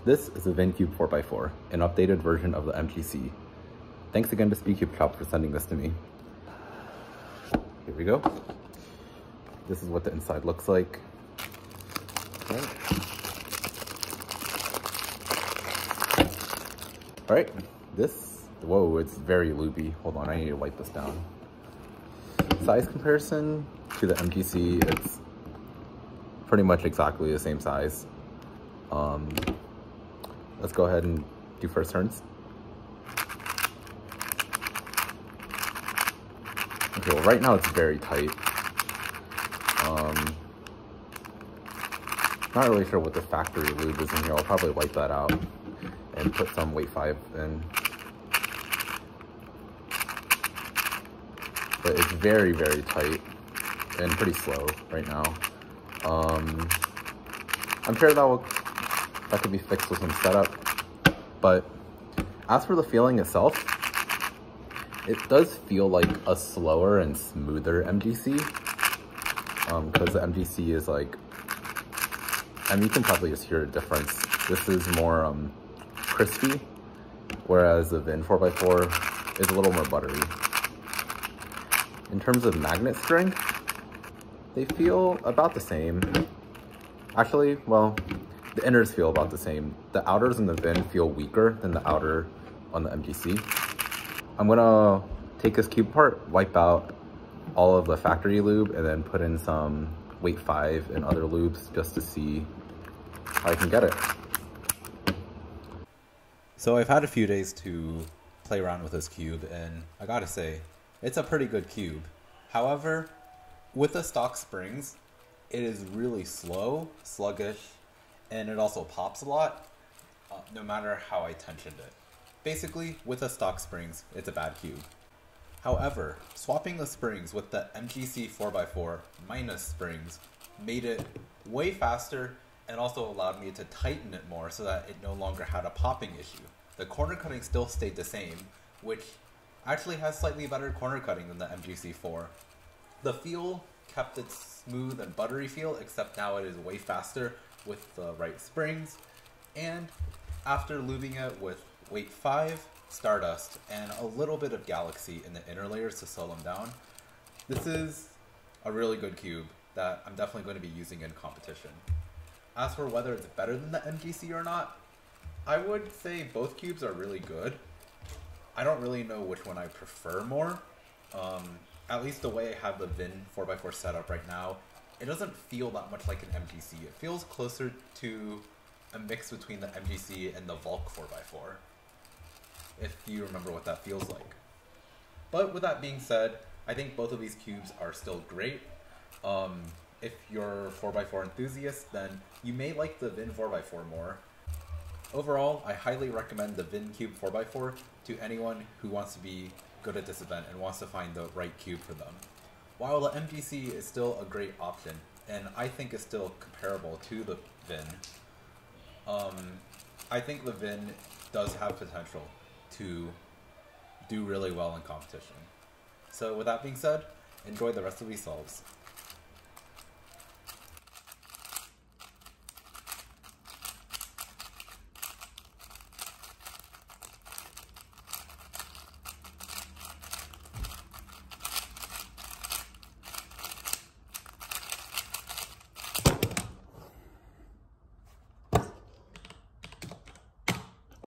This is a VIN Cube 4x4, an updated version of the MGC. Thanks again to SpeedCube Shop for sending this to me. Here we go. This is what the inside looks like. Okay. All right, whoa, it's very lubey. Hold on, I need to wipe this down. Size comparison to the MGC, it's pretty much exactly the same size. Let's go ahead and do first turns. Okay, well right now it's very tight. Not really sure what the factory lube is in here. I'll probably wipe that out and put some weight 5 in. But it's very, very tight and pretty slow right now. I'm sure that could be fixed with some setup. But as for the feeling itself, it does feel like a slower and smoother MGC. Because the MGC is like, I mean, you can probably just hear a difference. This is more crispy, whereas the VIN 4x4 is a little more buttery. In terms of magnet strength, they feel about the same. Actually, well, the inners feel about the same. The outers in the VIN feel weaker than the outer on the MGC. I'm gonna take this cube apart, wipe out all of the factory lube, and then put in some weight 5 and other lubes just to see how I can get it. So I've had a few days to play around with this cube, and I gotta say, it's a pretty good cube. However, with the stock springs, it is really slow, sluggish, and it also pops a lot, no matter how I tensioned it. Basically, with the stock springs, it's a bad cube. However, swapping the springs with the MGC 4x4 minus springs made it way faster and also allowed me to tighten it more so that it no longer had a popping issue. The corner cutting still stayed the same, which actually has slightly better corner cutting than the MGC 4. The feel kept its smooth and buttery feel, except now it is way faster with the right springs. And after lubing it with weight 5, Stardust, and a little bit of Galaxy in the inner layers to slow them down, this is a really good cube that I'm definitely going to be using in competition. As for whether it's better than the MGC or not, I would say both cubes are really good. I don't really know which one I prefer more. At least the way I have the VIN 4x4 set up right now, it doesn't feel that much like an MGC. It feels closer to a mix between the MGC and the Volk 4x4, if you remember what that feels like. But with that being said, I think both of these cubes are still great. If you're a 4x4 enthusiast, then you may like the VIN 4x4 more. Overall, I highly recommend the VIN Cube 4x4 to anyone who wants to be good at this event and wants to find the right cube for them. While the MGC is still a great option, and I think is still comparable to the VIN, I think the VIN does have potential to do really well in competition. So with that being said, enjoy the rest of these solves.